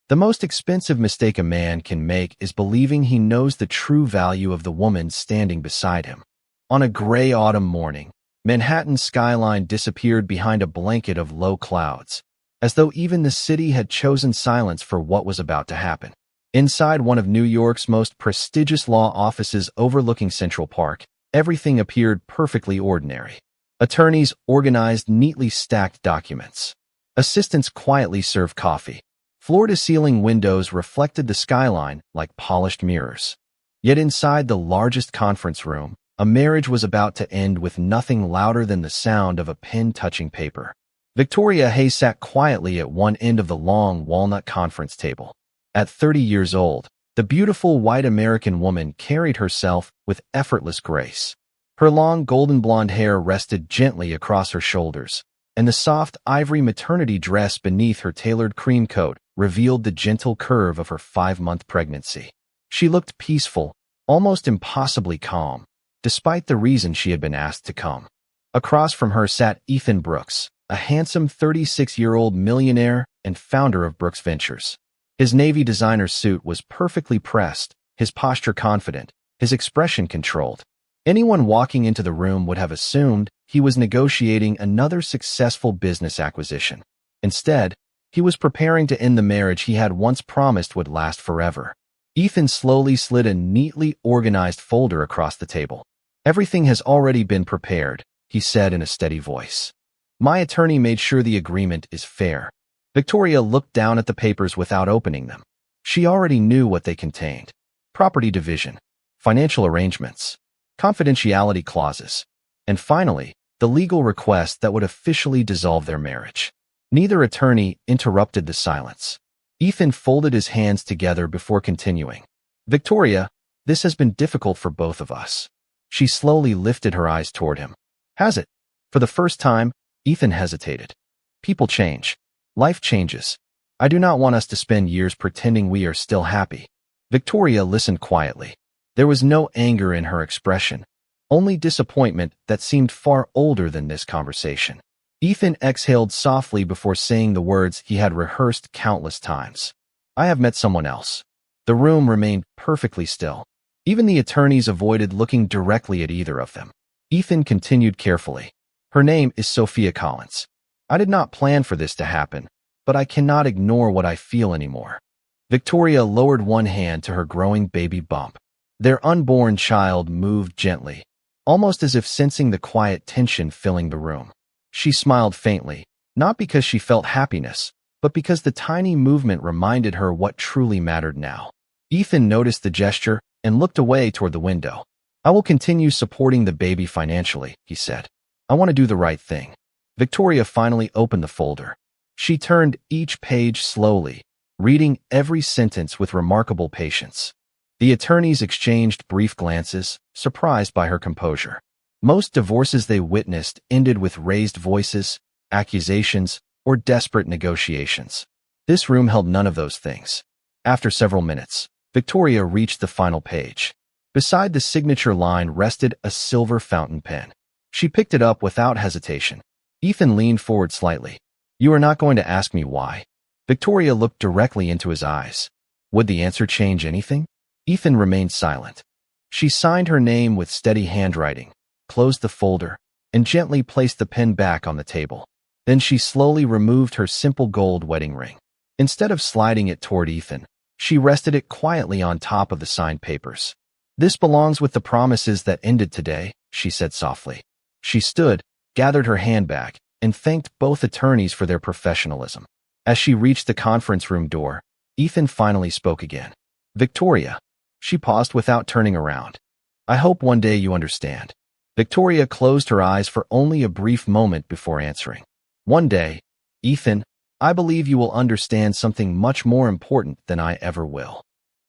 The most expensive mistake a man can make is believing he knows the true value of the woman standing beside him. On a gray autumn morning, Manhattan's skyline disappeared behind a blanket of low clouds, as though even the city had chosen silence for what was about to happen. Inside one of New York's most prestigious law offices overlooking Central Park, everything appeared perfectly ordinary. Attorneys organized neatly stacked documents. Assistants quietly served coffee. Floor-to-ceiling windows reflected the skyline like polished mirrors. Yet inside the largest conference room, a marriage was about to end with nothing louder than the sound of a pen touching paper. Victoria Hay sat quietly at one end of the long walnut conference table. At 30 years old, the beautiful white American woman carried herself with effortless grace. Her long golden blonde hair rested gently across her shoulders, and the soft ivory maternity dress beneath her tailored cream coat revealed the gentle curve of her 5-month pregnancy. She looked peaceful, almost impossibly calm, despite the reason she had been asked to come. Across from her sat Ethan Brooks, a handsome 36-year-old millionaire and founder of Brooks Ventures. His navy designer suit was perfectly pressed, his posture confident, his expression controlled. Anyone walking into the room would have assumed he was negotiating another successful business acquisition. Instead, he was preparing to end the marriage he had once promised would last forever. Ethan slowly slid a neatly organized folder across the table. "Everything has already been prepared," he said in a steady voice. "My attorney made sure the agreement is fair." Victoria looked down at the papers without opening them. She already knew what they contained: property division, financial arrangements, confidentiality clauses, and finally, the legal request that would officially dissolve their marriage. Neither attorney interrupted the silence. Ethan folded his hands together before continuing. "Victoria, this has been difficult for both of us." She slowly lifted her eyes toward him. "Has it?" For the first time, Ethan hesitated. "People change. Life changes. I do not want us to spend years pretending we are still happy." Victoria listened quietly. There was no anger in her expression, only disappointment that seemed far older than this conversation. Ethan exhaled softly before saying the words he had rehearsed countless times. "I have met someone else." The room remained perfectly still. Even the attorneys avoided looking directly at either of them. Ethan continued carefully. "Her name is Sophia Collins. I did not plan for this to happen, but I cannot ignore what I feel anymore." Victoria lowered one hand to her growing baby bump. Their unborn child moved gently, almost as if sensing the quiet tension filling the room. She smiled faintly, not because she felt happiness, but because the tiny movement reminded her what truly mattered now. Ethan noticed the gesture and looked away toward the window. "I will continue supporting the baby financially," he said. "I want to do the right thing." Victoria finally opened the folder. She turned each page slowly, reading every sentence with remarkable patience. The attorneys exchanged brief glances, surprised by her composure. Most divorces they witnessed ended with raised voices, accusations, or desperate negotiations. This room held none of those things. After several minutes, Victoria reached the final page. Beside the signature line rested a silver fountain pen. She picked it up without hesitation. Ethan leaned forward slightly. "You are not going to ask me why?" Victoria looked directly into his eyes. Would the answer change anything? Ethan remained silent. She signed her name with steady handwriting, closed the folder, and gently placed the pen back on the table. Then she slowly removed her simple gold wedding ring. Instead of sliding it toward Ethan, she rested it quietly on top of the signed papers. "This belongs with the promises that ended today," she said softly. She stood, gathered her handbag, and thanked both attorneys for their professionalism. As she reached the conference room door, Ethan finally spoke again. "Victoria." She paused without turning around. "I hope one day you understand." Victoria closed her eyes for only a brief moment before answering. "One day, Ethan, I believe you will understand something much more important than I ever will."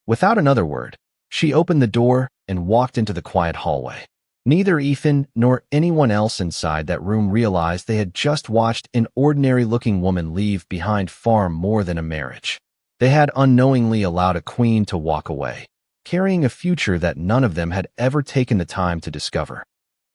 Without another word, she opened the door and walked into the quiet hallway. Neither Ethan nor anyone else inside that room realized they had just watched an ordinary-looking woman leave behind far more than a marriage. They had unknowingly allowed a queen to walk away, carrying a future that none of them had ever taken the time to discover.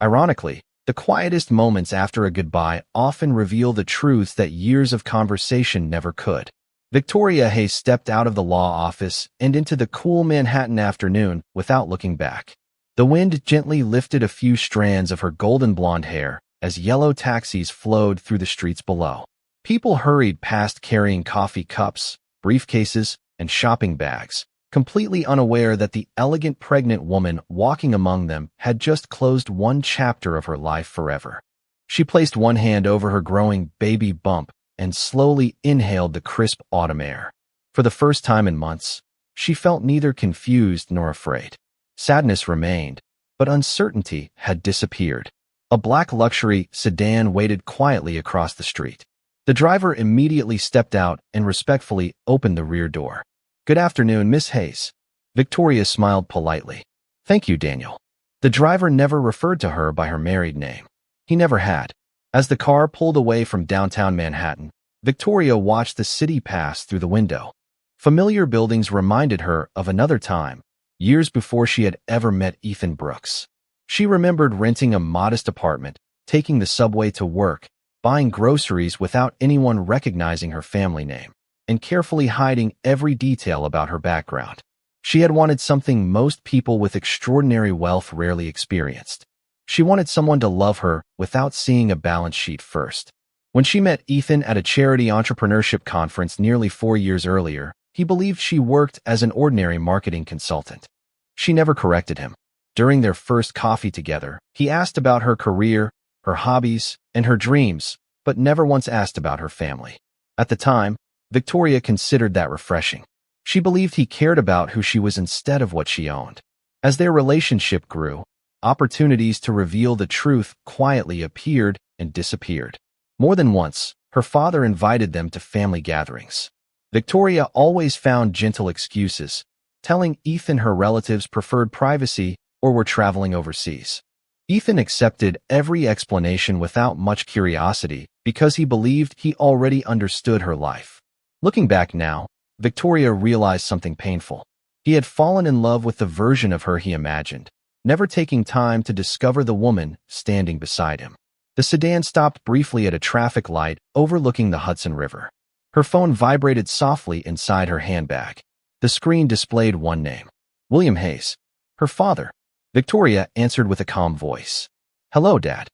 Ironically, the quietest moments after a goodbye often reveal the truths that years of conversation never could. Victoria Hayes stepped out of the law office and into the cool Manhattan afternoon without looking back. The wind gently lifted a few strands of her golden blonde hair as yellow taxis flowed through the streets below. People hurried past carrying coffee cups, briefcases, and shopping bags, completely unaware that the elegant pregnant woman walking among them had just closed one chapter of her life forever. She placed one hand over her growing baby bump and slowly inhaled the crisp autumn air. For the first time in months, she felt neither confused nor afraid. Sadness remained, but uncertainty had disappeared. A black luxury sedan waited quietly across the street. The driver immediately stepped out and respectfully opened the rear door. "Good afternoon, Miss Hayes." Victoria smiled politely. "Thank you, Daniel." The driver never referred to her by her married name. He never had. As the car pulled away from downtown Manhattan, Victoria watched the city pass through the window. Familiar buildings reminded her of another time, years before she had ever met Ethan Brooks. She remembered renting a modest apartment, taking the subway to work, buying groceries without anyone recognizing her family name, and carefully hiding every detail about her background. She had wanted something most people with extraordinary wealth rarely experienced. She wanted someone to love her without seeing a balance sheet first. When she met Ethan at a charity entrepreneurship conference nearly 4 years earlier, he believed she worked as an ordinary marketing consultant. She never corrected him. During their first coffee together, he asked about her career, her hobbies, and her dreams, but never once asked about her family. At the time, Victoria considered that refreshing. She believed he cared about who she was instead of what she owned. As their relationship grew, opportunities to reveal the truth quietly appeared and disappeared. More than once, her father invited them to family gatherings. Victoria always found gentle excuses, telling Ethan her relatives preferred privacy or were traveling overseas. Ethan accepted every explanation without much curiosity because he believed he already understood her life. Looking back now, Victoria realized something painful. He had fallen in love with the version of her he imagined, never taking time to discover the woman standing beside him. The sedan stopped briefly at a traffic light overlooking the Hudson River. Her phone vibrated softly inside her handbag. The screen displayed one name: William Hayes, her father. Victoria answered with a calm voice. "Hello, Dad."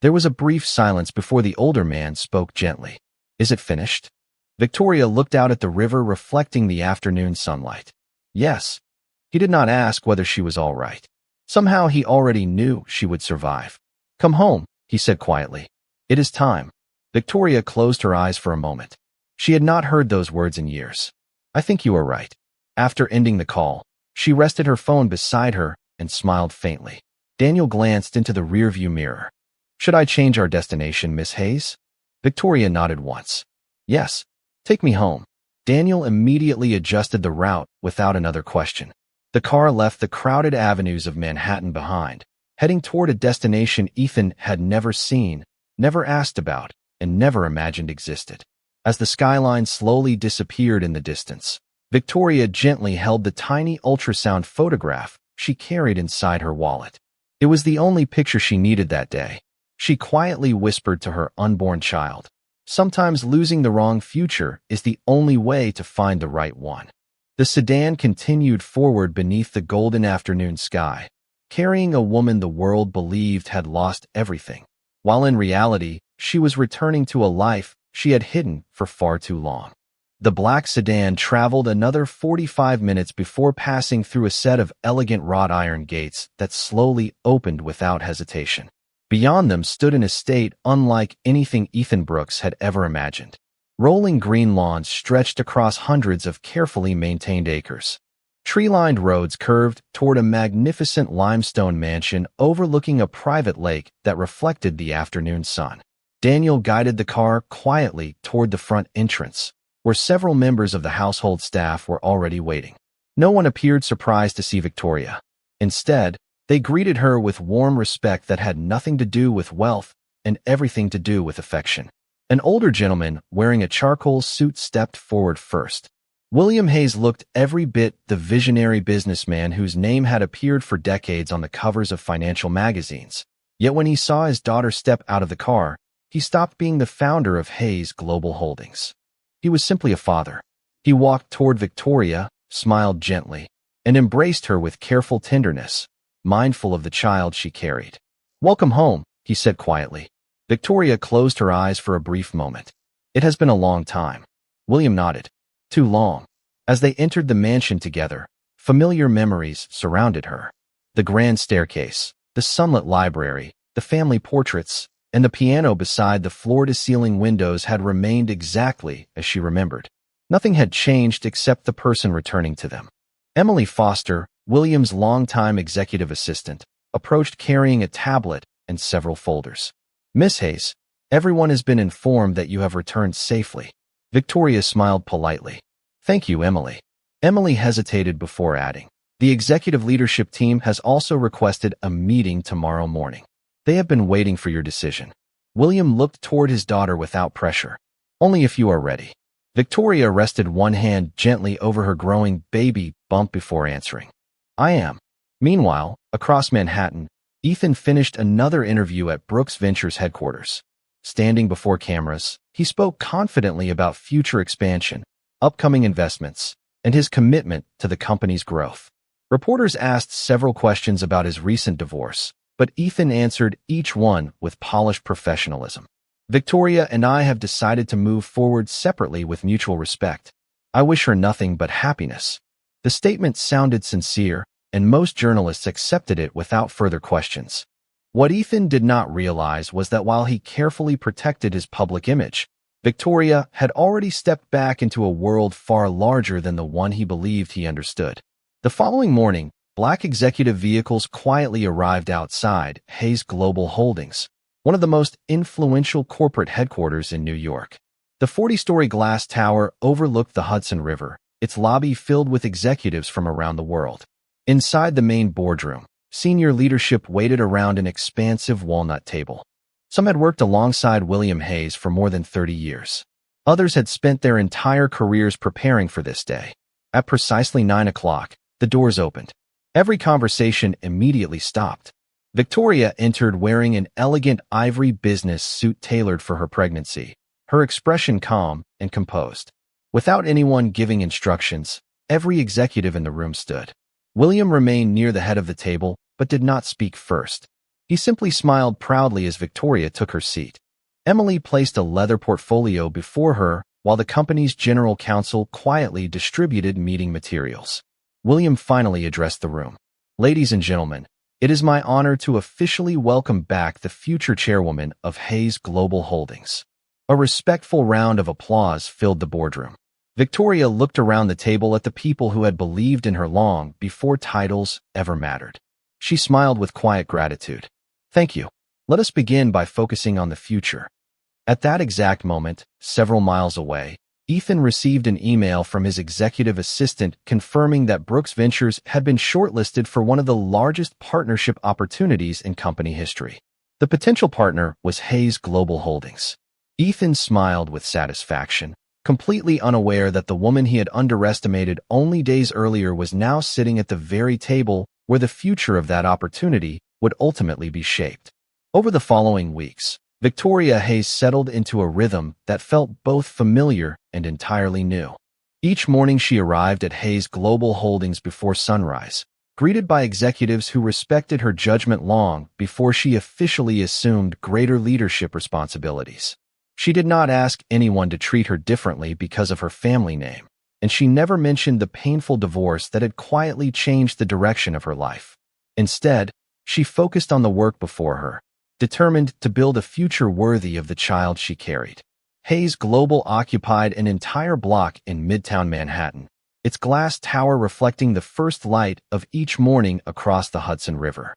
There was a brief silence before the older man spoke gently. "Is it finished?" Victoria looked out at the river reflecting the afternoon sunlight. Yes. He did not ask whether she was all right. Somehow he already knew she would survive. "Come home," he said quietly. "It is time." Victoria closed her eyes for a moment. She had not heard those words in years. "I think you are right." After ending the call, she rested her phone beside her and smiled faintly. Daniel glanced into the rearview mirror. "Should I change our destination, Miss Hayes?" Victoria nodded once. "Yes. Take me home." Daniel immediately adjusted the route without another question. The car left the crowded avenues of Manhattan behind, heading toward a destination Ethan had never seen, never asked about, and never imagined existed. As the skyline slowly disappeared in the distance, Victoria gently held the tiny ultrasound photograph she carried inside her wallet. It was the only picture she needed that day. She quietly whispered to her unborn child, "Sometimes losing the wrong future is the only way to find the right one." The sedan continued forward beneath the golden afternoon sky, carrying a woman the world believed had lost everything, while in reality, she was returning to a life she had hidden for far too long. The black sedan traveled another 45 minutes before passing through a set of elegant wrought iron gates that slowly opened without hesitation. Beyond them stood an estate unlike anything Ethan Brooks had ever imagined. Rolling green lawns stretched across hundreds of carefully maintained acres. Tree-lined roads curved toward a magnificent limestone mansion overlooking a private lake that reflected the afternoon sun. Daniel guided the car quietly toward the front entrance, where several members of the household staff were already waiting. No one appeared surprised to see Victoria. Instead, they greeted her with warm respect that had nothing to do with wealth and everything to do with affection. An older gentleman wearing a charcoal suit stepped forward first. William Hayes looked every bit the visionary businessman whose name had appeared for decades on the covers of financial magazines. Yet when he saw his daughter step out of the car, he stopped being the founder of Hayes Global Holdings. He was simply a father. He walked toward Victoria, smiled gently, and embraced her with careful tenderness, mindful of the child she carried. "Welcome home," he said quietly. Victoria closed her eyes for a brief moment. "It has been a long time." William nodded. "Too long." As they entered the mansion together, familiar memories surrounded her. The grand staircase, the sunlit library, the family portraits, and the piano beside the floor-to-ceiling windows had remained exactly as she remembered. Nothing had changed except the person returning to them. Emily Foster, William's longtime executive assistant, approached carrying a tablet and several folders. "Miss Hayes, everyone has been informed that you have returned safely." Victoria smiled politely. "Thank you, Emily." Emily hesitated before adding, "The executive leadership team has also requested a meeting tomorrow morning. They have been waiting for your decision." William looked toward his daughter without pressure. "Only if you are ready." Victoria rested one hand gently over her growing baby bump before answering, "I am." Meanwhile, across Manhattan, Ethan finished another interview at Brooks Ventures headquarters. Standing before cameras, he spoke confidently about future expansion, upcoming investments, and his commitment to the company's growth. Reporters asked several questions about his recent divorce, but Ethan answered each one with polished professionalism. "Victoria and I have decided to move forward separately with mutual respect. I wish her nothing but happiness." The statement sounded sincere, and most journalists accepted it without further questions. What Ethan did not realize was that while he carefully protected his public image, Victoria had already stepped back into a world far larger than the one he believed he understood. The following morning, black executive vehicles quietly arrived outside Hayes Global Holdings, one of the most influential corporate headquarters in New York. The 40-story glass tower overlooked the Hudson River, its lobby filled with executives from around the world. Inside the main boardroom, senior leadership waited around an expansive walnut table. Some had worked alongside William Hayes for more than 30 years. Others had spent their entire careers preparing for this day. At precisely 9 o'clock, the doors opened. Every conversation immediately stopped. Victoria entered wearing an elegant ivory business suit tailored for her pregnancy, her expression calm and composed. Without anyone giving instructions, every executive in the room stood. William remained near the head of the table, but did not speak first. He simply smiled proudly as Victoria took her seat. Emily placed a leather portfolio before her while the company's general counsel quietly distributed meeting materials. William finally addressed the room. "Ladies and gentlemen, it is my honor to officially welcome back the future chairwoman of Hayes Global Holdings." A respectful round of applause filled the boardroom. Victoria looked around the table at the people who had believed in her long before titles ever mattered. She smiled with quiet gratitude. "Thank you. Let us begin by focusing on the future." At that exact moment, several miles away, Ethan received an email from his executive assistant confirming that Brooks Ventures had been shortlisted for one of the largest partnership opportunities in company history. The potential partner was Hayes Global Holdings. Ethan smiled with satisfaction, completely unaware that the woman he had underestimated only days earlier was now sitting at the very table where the future of that opportunity would ultimately be shaped. Over the following weeks, Victoria Hayes settled into a rhythm that felt both familiar and entirely new. Each morning she arrived at Hayes Global Holdings before sunrise, greeted by executives who respected her judgment long before she officially assumed greater leadership responsibilities. She did not ask anyone to treat her differently because of her family name, and she never mentioned the painful divorce that had quietly changed the direction of her life. Instead, she focused on the work before her, determined to build a future worthy of the child she carried. Hayes Global occupied an entire block in Midtown Manhattan, its glass tower reflecting the first light of each morning across the Hudson River.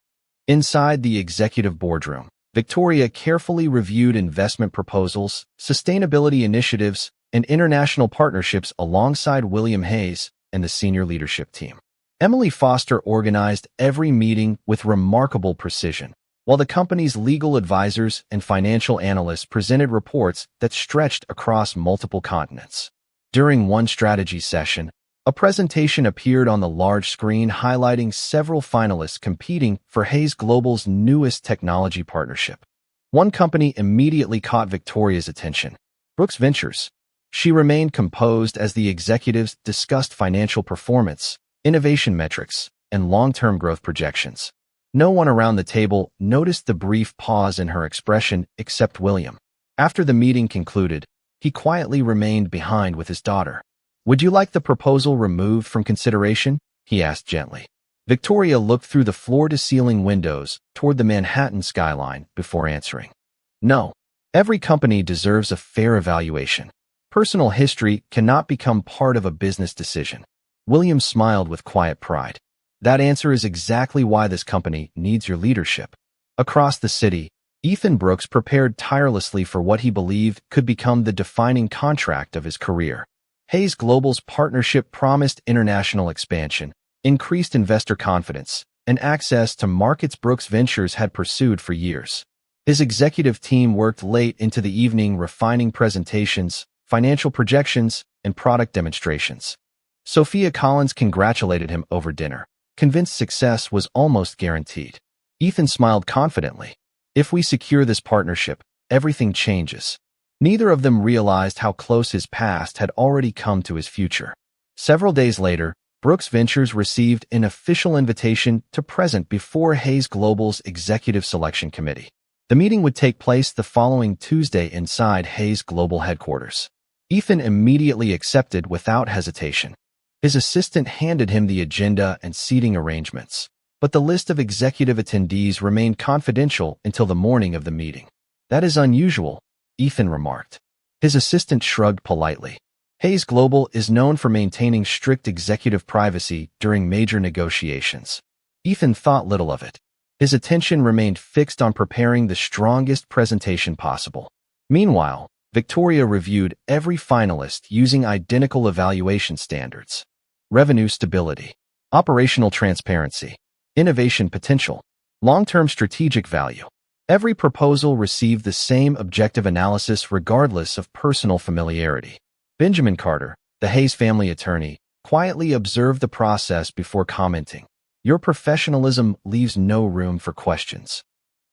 Inside the executive boardroom, Victoria carefully reviewed investment proposals, sustainability initiatives, and international partnerships alongside William Hayes and the senior leadership team. Emily Foster organized every meeting with remarkable precision, while the company's legal advisors and financial analysts presented reports that stretched across multiple continents. During one strategy session, a presentation appeared on the large screen highlighting several finalists competing for Hayes Global's newest technology partnership. One company immediately caught Victoria's attention: Brooks Ventures. She remained composed as the executives discussed financial performance, innovation metrics, and long-term growth projections. No one around the table noticed the brief pause in her expression except William. After the meeting concluded, he quietly remained behind with his daughter. "Would you like the proposal removed from consideration?" he asked gently. Victoria looked through the floor-to-ceiling windows toward the Manhattan skyline before answering. "No. Every company deserves a fair evaluation. Personal history cannot become part of a business decision." William smiled with quiet pride. "That answer is exactly why this company needs your leadership." Across the city, Ethan Brooks prepared tirelessly for what he believed could become the defining contract of his career. Hayes Global's partnership promised international expansion, increased investor confidence, and access to markets Brooks Ventures had pursued for years. His executive team worked late into the evening refining presentations, financial projections, and product demonstrations. Sophia Collins congratulated him over dinner, convinced success was almost guaranteed. Ethan smiled confidently. "If we secure this partnership, everything changes." Neither of them realized how close his past had already come to his future. Several days later, Brooks Ventures received an official invitation to present before Hayes Global's Executive Selection Committee. The meeting would take place the following Tuesday inside Hayes Global headquarters. Ethan immediately accepted without hesitation. His assistant handed him the agenda and seating arrangements, but the list of executive attendees remained confidential until the morning of the meeting. "That is unusual," Ethan remarked. His assistant shrugged politely. Hayes Global is known for maintaining strict executive privacy during major negotiations. Ethan thought little of it. His attention remained fixed on preparing the strongest presentation possible. Meanwhile, Victoria reviewed every finalist using identical evaluation standards: revenue stability, operational transparency, innovation potential, long-term strategic value. Every proposal received the same objective analysis regardless of personal familiarity. Benjamin Carter, the Hayes family attorney, quietly observed the process before commenting, "Your professionalism leaves no room for questions."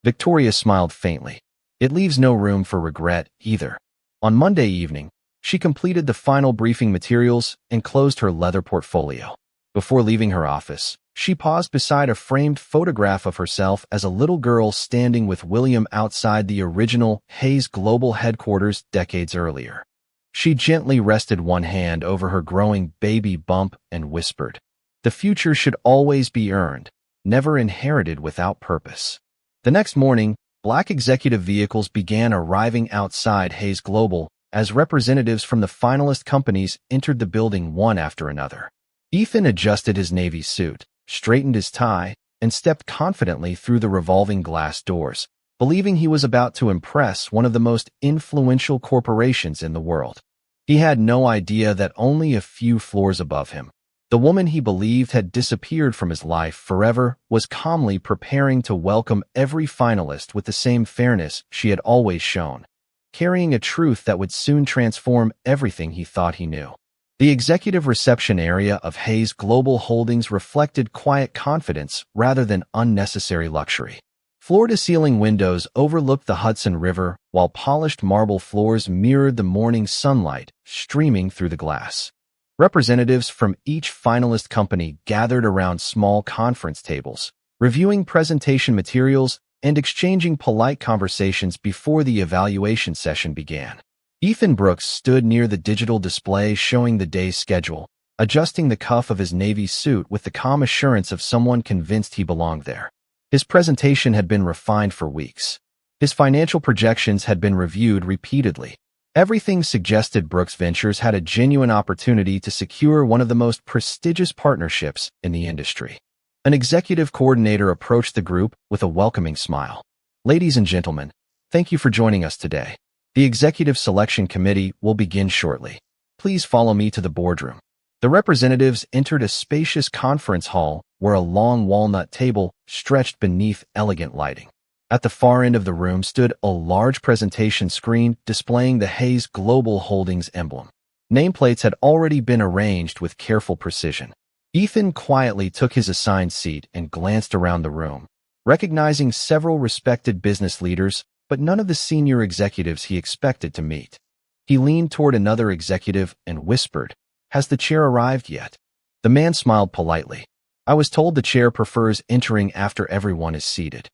Victoria smiled faintly. "It leaves no room for regret either." On Monday evening, she completed the final briefing materials and closed her leather portfolio. Before leaving her office, she paused beside a framed photograph of herself as a little girl standing with William outside the original Hayes Global headquarters decades earlier. She gently rested one hand over her growing baby bump and whispered, "The future should always be earned, never inherited without purpose." The next morning, Black executive vehicles began arriving outside Hayes Global as representatives from the finalist companies entered the building one after another. Ethan adjusted his navy suit, straightened his tie, and stepped confidently through the revolving glass doors, believing he was about to impress one of the most influential corporations in the world. He had no idea that only a few floors above him, the woman he believed had disappeared from his life forever was calmly preparing to welcome every finalist with the same fairness she had always shown, carrying a truth that would soon transform everything he thought he knew. The executive reception area of Hayes Global Holdings reflected quiet confidence rather than unnecessary luxury. Floor-to-ceiling windows overlooked the Hudson River, while polished marble floors mirrored the morning sunlight streaming through the glass. Representatives from each finalist company gathered around small conference tables, reviewing presentation materials and exchanging polite conversations before the evaluation session began. Ethan Brooks stood near the digital display showing the day's schedule, adjusting the cuff of his navy suit with the calm assurance of someone convinced he belonged there. His presentation had been refined for weeks. His financial projections had been reviewed repeatedly. Everything suggested Brooks Ventures had a genuine opportunity to secure one of the most prestigious partnerships in the industry. An executive coordinator approached the group with a welcoming smile. "Ladies and gentlemen, thank you for joining us today. The Executive Selection Committee will begin shortly. Please follow me to the boardroom." The representatives entered a spacious conference hall where a long walnut table stretched beneath elegant lighting. At the far end of the room stood a large presentation screen displaying the Hayes Global Holdings emblem. Nameplates had already been arranged with careful precision. Ethan quietly took his assigned seat and glanced around the room, recognizing several respected business leaders, but none of the senior executives he expected to meet. He leaned toward another executive and whispered, "Has the chair arrived yet?" The man smiled politely. "I was told the chair prefers entering after everyone is seated."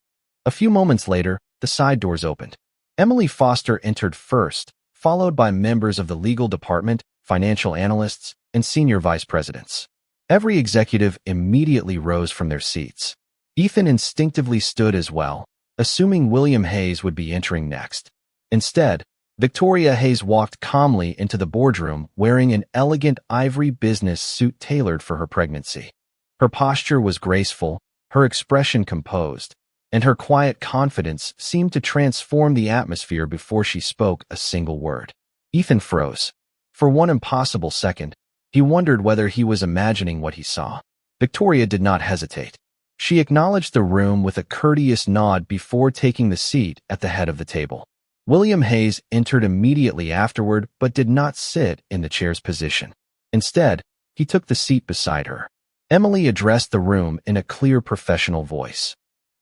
A few moments later, the side doors opened. Emily Foster entered first, followed by members of the legal department, financial analysts, and senior vice presidents. Every executive immediately rose from their seats. Ethan instinctively stood as well, assuming William Hayes would be entering next. Instead, Victoria Hayes walked calmly into the boardroom wearing an elegant ivory business suit tailored for her pregnancy. Her posture was graceful, her expression composed, and her quiet confidence seemed to transform the atmosphere before she spoke a single word. Ethan froze. For one impossible second, he wondered whether he was imagining what he saw. Victoria did not hesitate. She acknowledged the room with a courteous nod before taking the seat at the head of the table. William Hayes entered immediately afterward but did not sit in the chair's position. Instead, he took the seat beside her. Emily addressed the room in a clear professional voice.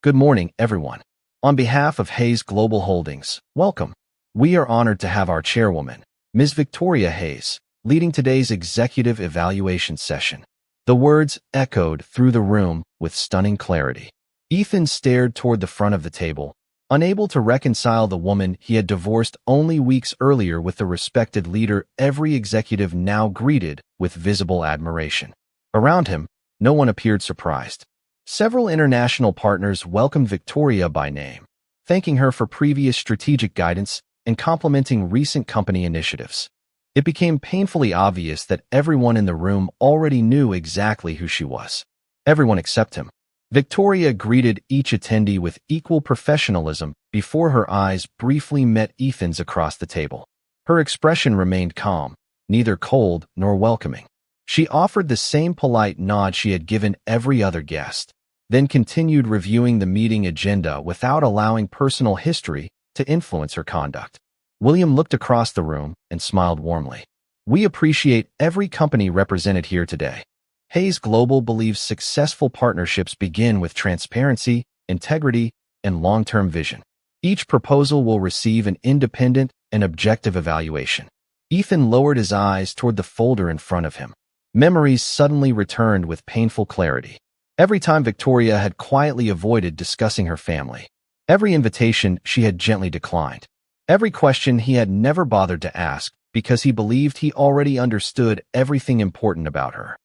"Good morning, everyone. On behalf of Hayes Global Holdings, welcome. We are honored to have our chairwoman, Ms. Victoria Hayes, leading today's executive evaluation session." The words echoed through the room with stunning clarity. Ethan stared toward the front of the table, unable to reconcile the woman he had divorced only weeks earlier with the respected leader every executive now greeted with visible admiration. Around him, no one appeared surprised. Several international partners welcomed Victoria by name, thanking her for previous strategic guidance and complimenting recent company initiatives. It became painfully obvious that everyone in the room already knew exactly who she was. Everyone except him. Victoria greeted each attendee with equal professionalism before her eyes briefly met Ethan's across the table. Her expression remained calm, neither cold nor welcoming. She offered the same polite nod she had given every other guest, then continued reviewing the meeting agenda without allowing personal history to influence her conduct. William looked across the room and smiled warmly. "We appreciate every company represented here today. Hayes Global believes successful partnerships begin with transparency, integrity, and long-term vision. Each proposal will receive an independent and objective evaluation." Ethan lowered his eyes toward the folder in front of him. Memories suddenly returned with painful clarity. Every time Victoria had quietly avoided discussing her family. Every invitation she had gently declined. Every question he had never bothered to ask because he believed he already understood everything important about her.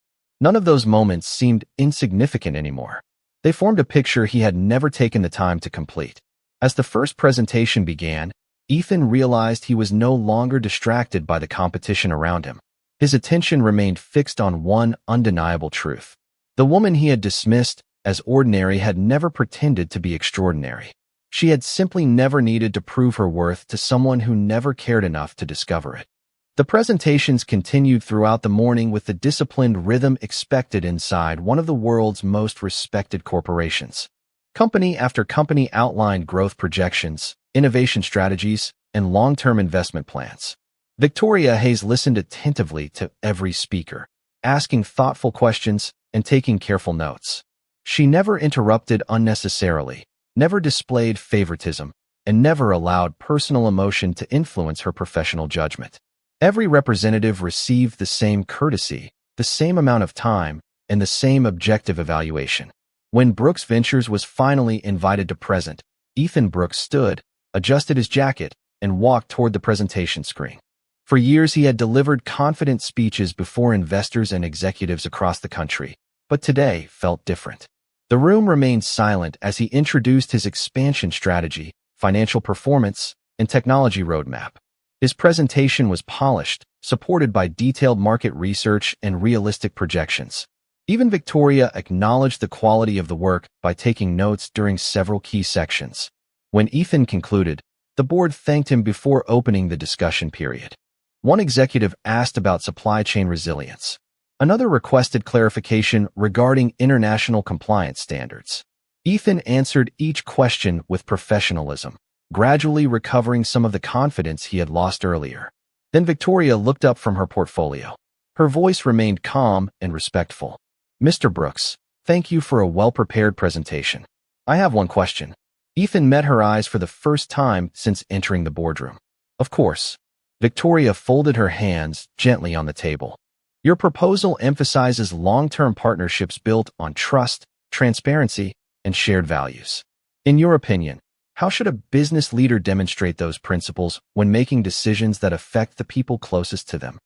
None of those moments seemed insignificant anymore. They formed a picture he had never taken the time to complete. As the first presentation began, Ethan realized he was no longer distracted by the competition around him. His attention remained fixed on one undeniable truth. The woman he had dismissed as ordinary had never pretended to be extraordinary. She had simply never needed to prove her worth to someone who never cared enough to discover it. The presentations continued throughout the morning with the disciplined rhythm expected inside one of the world's most respected corporations. Company after company outlined growth projections, innovation strategies, and long-term investment plans. Victoria Hayes listened attentively to every speaker, asking thoughtful questions and taking careful notes. She never interrupted unnecessarily, never displayed favoritism, and never allowed personal emotion to influence her professional judgment. Every representative received the same courtesy, the same amount of time, and the same objective evaluation. When Brooks Ventures was finally invited to present, Ethan Brooks stood, adjusted his jacket, and walked toward the presentation screen. For years he had delivered confident speeches before investors and executives across the country, but today felt different. The room remained silent as he introduced his expansion strategy, financial performance, and technology roadmap. His presentation was polished, supported by detailed market research and realistic projections. Even Victoria acknowledged the quality of the work by taking notes during several key sections. When Ethan concluded, the board thanked him before opening the discussion period. One executive asked about supply chain resilience. Another requested clarification regarding international compliance standards. Ethan answered each question with professionalism, gradually recovering some of the confidence he had lost earlier. Then Victoria looked up from her portfolio. Her voice remained calm and respectful. "Mr. Brooks, thank you for a well-prepared presentation. I have one question." Ethan met her eyes for the first time since entering the boardroom. "Of course." Victoria folded her hands gently on the table. Your proposal emphasizes long-term partnerships built on trust, transparency, and shared values. In your opinion, how should a business leader demonstrate those principles when making decisions that affect the people closest to them?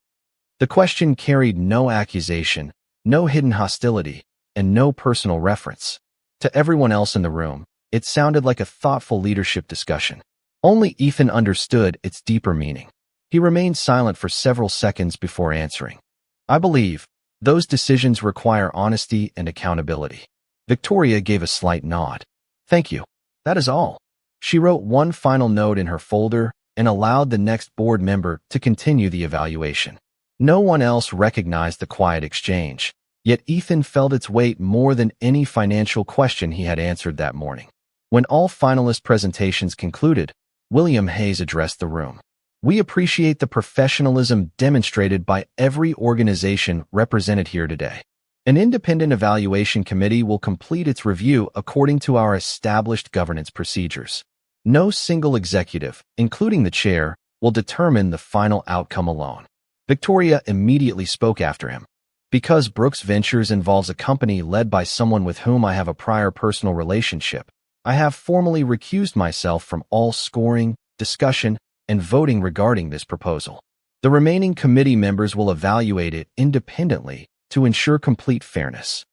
The question carried no accusation, no hidden hostility, and no personal reference. To everyone else in the room, it sounded like a thoughtful leadership discussion. Only Ethan understood its deeper meaning. He remained silent for several seconds before answering. I believe those decisions require honesty and accountability. Victoria gave a slight nod. Thank you. That is all. She wrote one final note in her folder and allowed the next board member to continue the evaluation. No one else recognized the quiet exchange, yet Ethan felt its weight more than any financial question he had answered that morning. When all finalist presentations concluded, William Hayes addressed the room. We appreciate the professionalism demonstrated by every organization represented here today. An independent evaluation committee will complete its review according to our established governance procedures. No single executive, including the chair, will determine the final outcome alone. Victoria immediately spoke after him. Because Brooks Ventures involves a company led by someone with whom I have a prior personal relationship, I have formally recused myself from all scoring, discussion, and voting regarding this proposal. The remaining committee members will evaluate it independently to ensure complete fairness.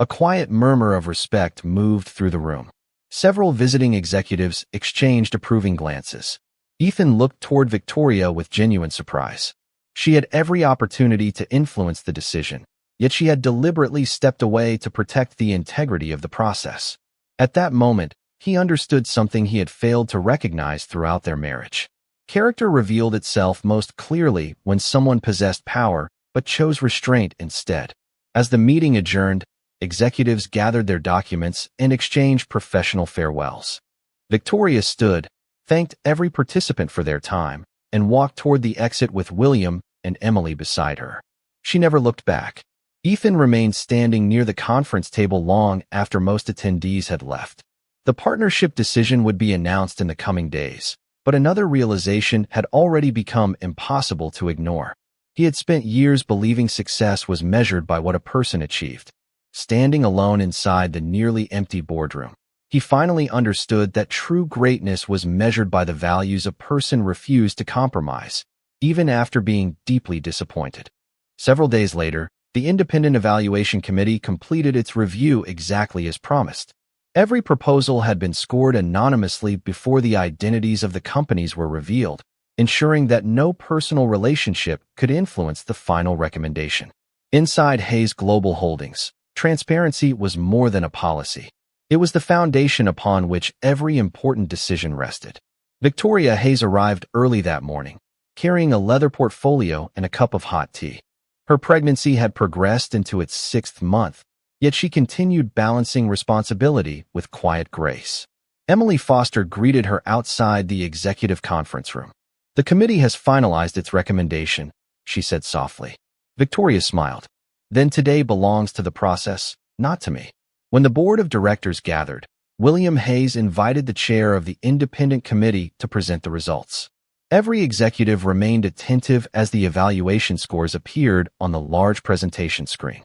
A quiet murmur of respect moved through the room. Several visiting executives exchanged approving glances. Ethan looked toward Victoria with genuine surprise. She had every opportunity to influence the decision, yet she had deliberately stepped away to protect the integrity of the process. At that moment, he understood something he had failed to recognize throughout their marriage. Character revealed itself most clearly when someone possessed power but chose restraint instead. As the meeting adjourned, executives gathered their documents and exchanged professional farewells. Victoria stood, thanked every participant for their time, and walked toward the exit with William and Emily beside her. She never looked back. Ethan remained standing near the conference table long after most attendees had left. The partnership decision would be announced in the coming days, but another realization had already become impossible to ignore. He had spent years believing success was measured by what a person achieved. Standing alone inside the nearly empty boardroom, he finally understood that true greatness was measured by the values a person refused to compromise, even after being deeply disappointed. Several days later, the Independent Evaluation Committee completed its review exactly as promised. Every proposal had been scored anonymously before the identities of the companies were revealed, ensuring that no personal relationship could influence the final recommendation. Inside Hayes Global Holdings, transparency was more than a policy. It was the foundation upon which every important decision rested. Victoria Hayes arrived early that morning, carrying a leather portfolio and a cup of hot tea. Her pregnancy had progressed into its 6th month, yet she continued balancing responsibility with quiet grace. Emily Foster greeted her outside the executive conference room. The committee has finalized its recommendation, she said softly. Victoria smiled. Then today belongs to the process, not to me. When the board of directors gathered, William Hayes invited the chair of the independent committee to present the results. Every executive remained attentive as the evaluation scores appeared on the large presentation screen.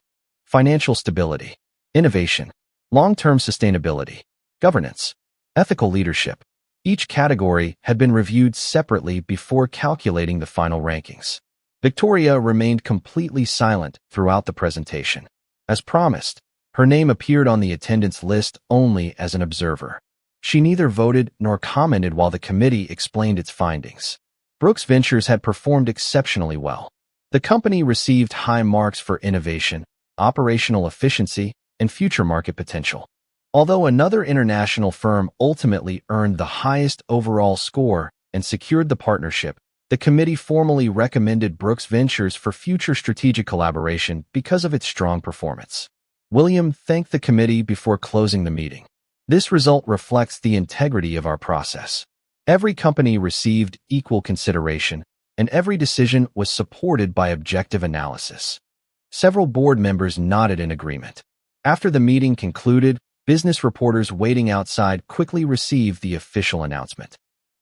Financial stability, innovation, long-term sustainability, governance, ethical leadership. Each category had been reviewed separately before calculating the final rankings. Victoria remained completely silent throughout the presentation. As promised, her name appeared on the attendance list only as an observer. She neither voted nor commented while the committee explained its findings. Brooks Ventures had performed exceptionally well. The company received high marks for innovation, operational efficiency, and future market potential. Although another international firm ultimately earned the highest overall score and secured the partnership, the committee formally recommended Brooks Ventures for future strategic collaboration because of its strong performance. William thanked the committee before closing the meeting. This result reflects the integrity of our process. Every company received equal consideration, and every decision was supported by objective analysis. Several board members nodded in agreement. After the meeting concluded, business reporters waiting outside quickly received the official announcement.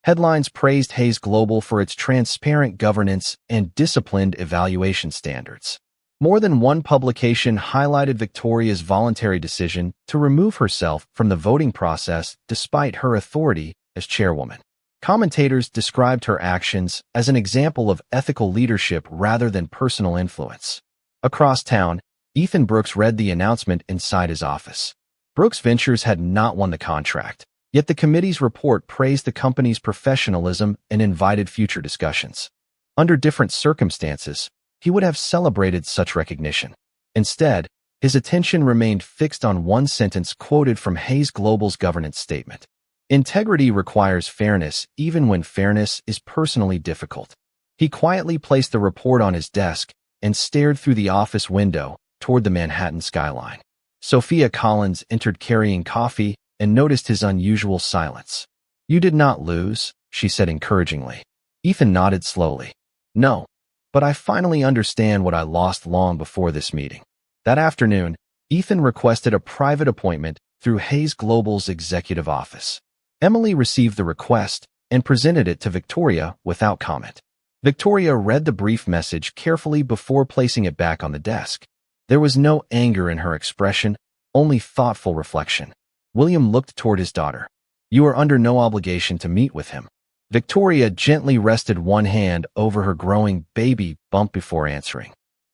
Headlines praised Hayes Global for its transparent governance and disciplined evaluation standards. More than one publication highlighted Victoria's voluntary decision to remove herself from the voting process despite her authority as chairwoman. Commentators described her actions as an example of ethical leadership rather than personal influence. Across town, Ethan Brooks read the announcement inside his office. Brooks Ventures had not won the contract, yet the committee's report praised the company's professionalism and invited future discussions. Under different circumstances, he would have celebrated such recognition. Instead, his attention remained fixed on one sentence quoted from Hayes Global's governance statement. Integrity requires fairness even when fairness is personally difficult. He quietly placed the report on his desk and stared through the office window toward the Manhattan skyline. Sophia Collins entered carrying coffee and noticed his unusual silence. "You did not lose," she said encouragingly. Ethan nodded slowly. "No, but I finally understand what I lost long before this meeting." That afternoon, Ethan requested a private appointment through Hayes Global's executive office. Emily received the request and presented it to Victoria without comment. Victoria read the brief message carefully before placing it back on the desk. There was no anger in her expression, only thoughtful reflection. William looked toward his daughter. "You are under no obligation to meet with him." Victoria gently rested one hand over her growing baby bump before answering.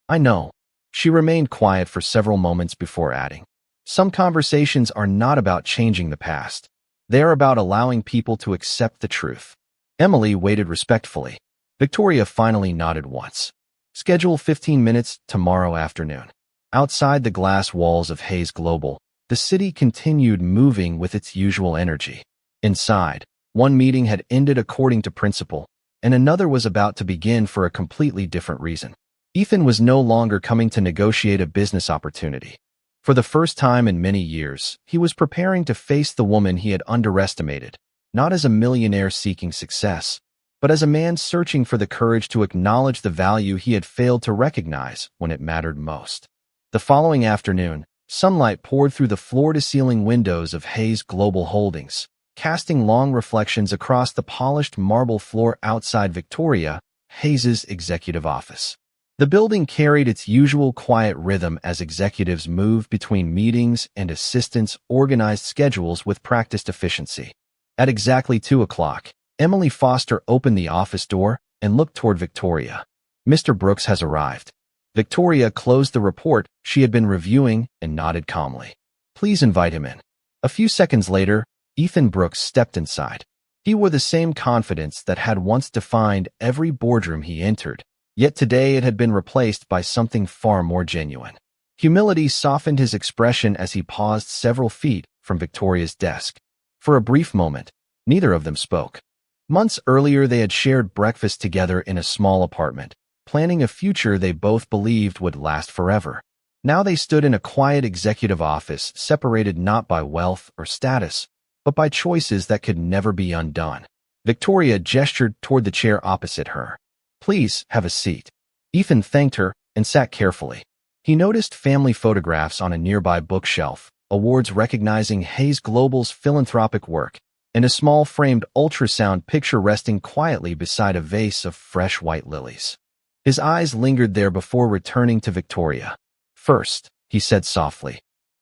"I know." She remained quiet for several moments before adding, "Some conversations are not about changing the past. They are about allowing people to accept the truth." Emily waited respectfully. Victoria finally nodded once. "Schedule 15 minutes tomorrow afternoon." Outside the glass walls of Hayes Global, the city continued moving with its usual energy. Inside, one meeting had ended according to principle, and another was about to begin for a completely different reason. Ethan was no longer coming to negotiate a business opportunity. For the first time in many years, he was preparing to face the woman he had underestimated, not as a millionaire seeking success, but as a man searching for the courage to acknowledge the value he had failed to recognize when it mattered most. The following afternoon, sunlight poured through the floor-to-ceiling windows of Hayes Global Holdings, casting long reflections across the polished marble floor outside Victoria, Hayes's executive office. The building carried its usual quiet rhythm as executives moved between meetings and assistants organized schedules with practiced efficiency. At exactly 2 o'clock, Emily Foster opened the office door and looked toward Victoria. "Mr. Brooks has arrived." Victoria closed the report she had been reviewing and nodded calmly. "Please invite him in." A few seconds later, Ethan Brooks stepped inside. He wore the same confidence that had once defined every boardroom he entered, yet today it had been replaced by something far more genuine. Humility softened his expression as he paused several feet from Victoria's desk. For a brief moment, neither of them spoke. Months earlier, they had shared breakfast together in a small apartment, planning a future they both believed would last forever. Now they stood in a quiet executive office, separated not by wealth or status, but by choices that could never be undone. Victoria gestured toward the chair opposite her. "Please have a seat." Ethan thanked her and sat carefully. He noticed family photographs on a nearby bookshelf, awards recognizing Hayes Global's philanthropic work, and a small framed ultrasound picture resting quietly beside a vase of fresh white lilies. His eyes lingered there before returning to Victoria. "First," he said softly,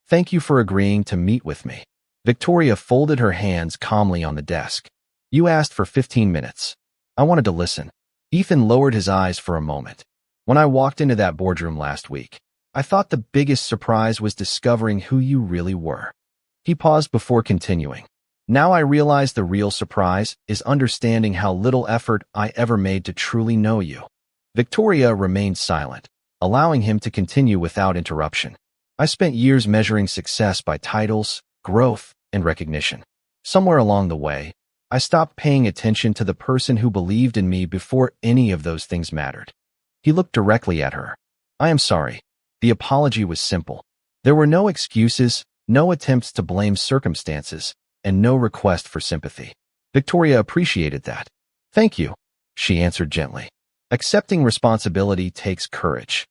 "thank you for agreeing to meet with me." Victoria folded her hands calmly on the desk. "You asked for 15 minutes. I wanted to listen." Ethan lowered his eyes for a moment. "When I walked into that boardroom last week, I thought the biggest surprise was discovering who you really were." He paused before continuing. "Now I realize the real surprise is understanding how little effort I ever made to truly know you." Victoria remained silent, allowing him to continue without interruption. "I spent years measuring success by titles, growth, and recognition. Somewhere along the way, I stopped paying attention to the person who believed in me before any of those things mattered." He looked directly at her. "I am sorry." The apology was simple. There were no excuses, no attempts to blame circumstances, and no request for sympathy. Victoria appreciated that. "Thank you," she answered gently. "Accepting responsibility takes courage."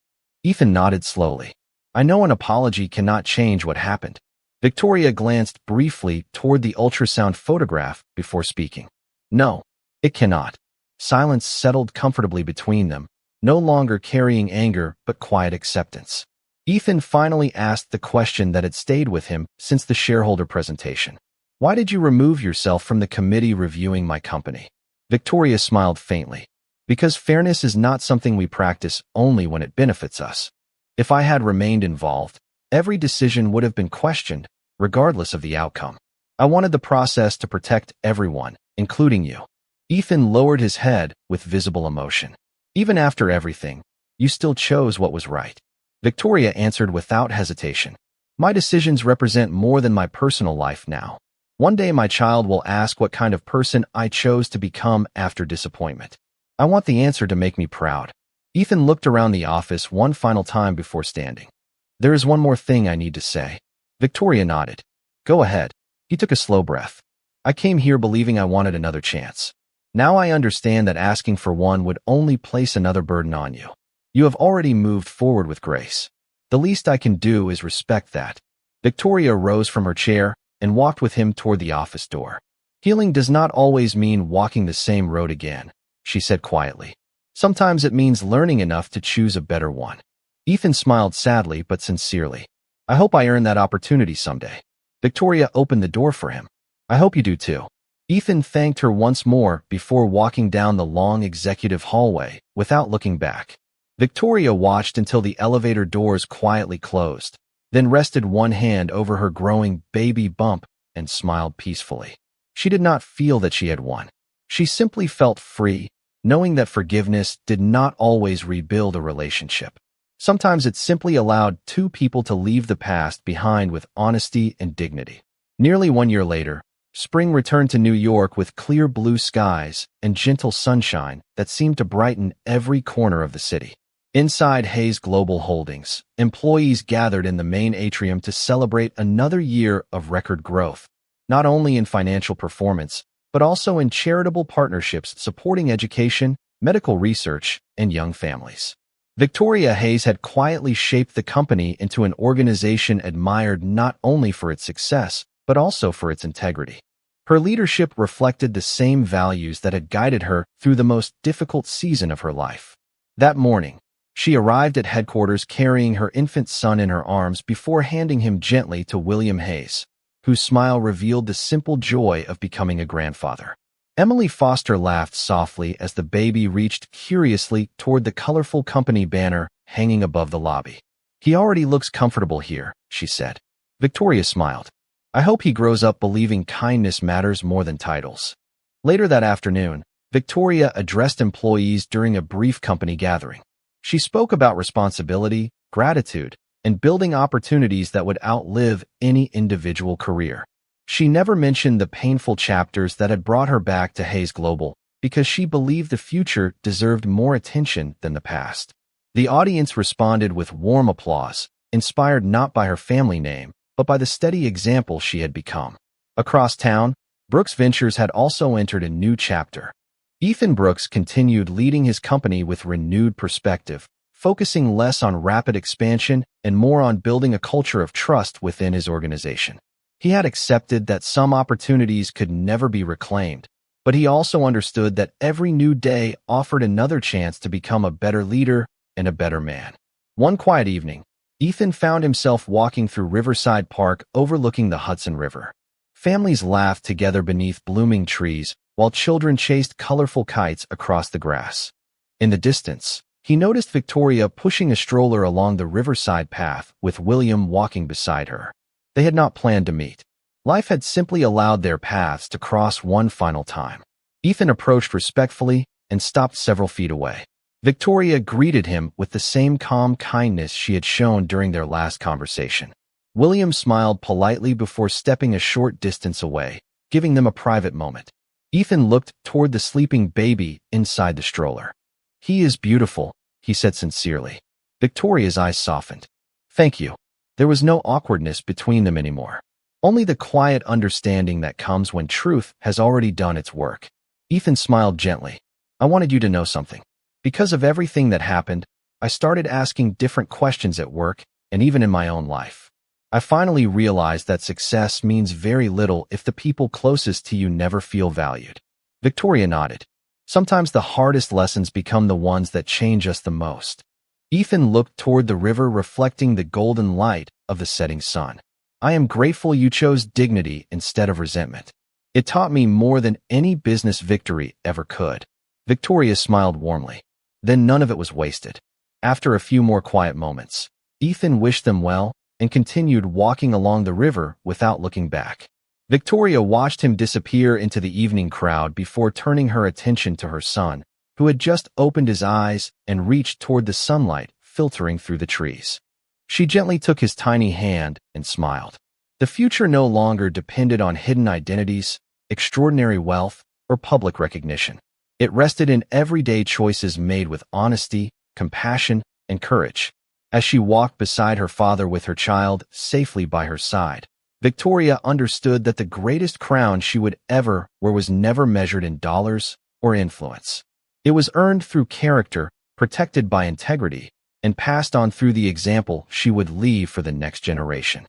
Ethan nodded slowly. "I know an apology cannot change what happened." Victoria glanced briefly toward the ultrasound photograph before speaking. "No, It cannot. Silence settled comfortably between them, no longer carrying anger but quiet acceptance. Ethan finally asked the question that had stayed with him since the shareholder presentation. Why did you remove yourself from the committee reviewing my company? Victoria smiled faintly. Because fairness is not something we practice only when it benefits us. If I had remained involved, every decision would have been questioned, regardless of the outcome. I wanted the process to protect everyone, including you. Ethan lowered his head with visible emotion. Even after everything, you still chose what was right. Victoria answered without hesitation. My decisions represent more than my personal life now. One day my child will ask what kind of person I chose to become after disappointment. I want the answer to make me proud. Ethan looked around the office one final time before standing. There is one more thing I need to say. Victoria nodded. Go ahead. He took a slow breath. I came here believing I wanted another chance. Now I understand that asking for one would only place another burden on you. You have already moved forward with grace. The least I can do is respect that. Victoria rose from her chair and walked with him toward the office door. Healing does not always mean walking the same road again, she said quietly. Sometimes it means learning enough to choose a better one. Ethan smiled sadly but sincerely. I hope I earn that opportunity someday. Victoria opened the door for him. I hope you do too. Ethan thanked her once more before walking down the long executive hallway without looking back. Victoria watched until the elevator doors quietly closed, then rested one hand over her growing baby bump and smiled peacefully. She did not feel that she had won. She simply felt free, knowing that forgiveness did not always rebuild a relationship. Sometimes it simply allowed two people to leave the past behind with honesty and dignity. Nearly 1 year later, spring returned to New York with clear blue skies and gentle sunshine that seemed to brighten every corner of the city. Inside Hayes Global Holdings, employees gathered in the main atrium to celebrate another year of record growth, not only in financial performance, but also in charitable partnerships supporting education, medical research, and young families. Victoria Hayes had quietly shaped the company into an organization admired not only for its success, but also for its integrity. Her leadership reflected the same values that had guided her through the most difficult season of her life. That morning, she arrived at headquarters carrying her infant son in her arms before handing him gently to William Hayes, whose smile revealed the simple joy of becoming a grandfather. Emily Foster laughed softly as the baby reached curiously toward the colorful company banner hanging above the lobby. He already looks comfortable here, she said. Victoria smiled. I hope he grows up believing kindness matters more than titles. Later that afternoon, Victoria addressed employees during a brief company gathering. She spoke about responsibility, gratitude, and building opportunities that would outlive any individual career. She never mentioned the painful chapters that had brought her back to Hayes Global because she believed the future deserved more attention than the past. The audience responded with warm applause, inspired not by her family name, but by the steady example she had become. Across town, Brooks Ventures had also entered a new chapter. Ethan Brooks continued leading his company with renewed perspective, focusing less on rapid expansion and more on building a culture of trust within his organization. He had accepted that some opportunities could never be reclaimed, but he also understood that every new day offered another chance to become a better leader and a better man. One quiet evening, Ethan found himself walking through Riverside Park overlooking the Hudson River. Families laughed together beneath blooming trees, while children chased colorful kites across the grass. In the distance, he noticed Victoria pushing a stroller along the riverside path with William walking beside her. They had not planned to meet. Life had simply allowed their paths to cross one final time. Ethan approached respectfully and stopped several feet away. Victoria greeted him with the same calm kindness she had shown during their last conversation. William smiled politely before stepping a short distance away, giving them a private moment. Ethan looked toward the sleeping baby inside the stroller. He is beautiful, he said sincerely. Victoria's eyes softened. Thank you. There was no awkwardness between them anymore. Only the quiet understanding that comes when truth has already done its work. Ethan smiled gently. I wanted you to know something. Because of everything that happened, I started asking different questions at work and even in my own life. I finally realized that success means very little if the people closest to you never feel valued. Victoria nodded. Sometimes the hardest lessons become the ones that change us the most. Ethan looked toward the river, reflecting the golden light of the setting sun. I am grateful you chose dignity instead of resentment. It taught me more than any business victory ever could. Victoria smiled warmly. Then none of it was wasted. After a few more quiet moments, Ethan wished them well and continued walking along the river without looking back. Victoria watched him disappear into the evening crowd before turning her attention to her son, who had just opened his eyes and reached toward the sunlight filtering through the trees. She gently took his tiny hand and smiled. The future no longer depended on hidden identities, extraordinary wealth, or public recognition. It rested in everyday choices made with honesty, compassion, and courage. As she walked beside her father with her child safely by her side, Victoria understood that the greatest crown she would ever wear was never measured in dollars or influence. It was earned through character, protected by integrity, and passed on through the example she would leave for the next generation.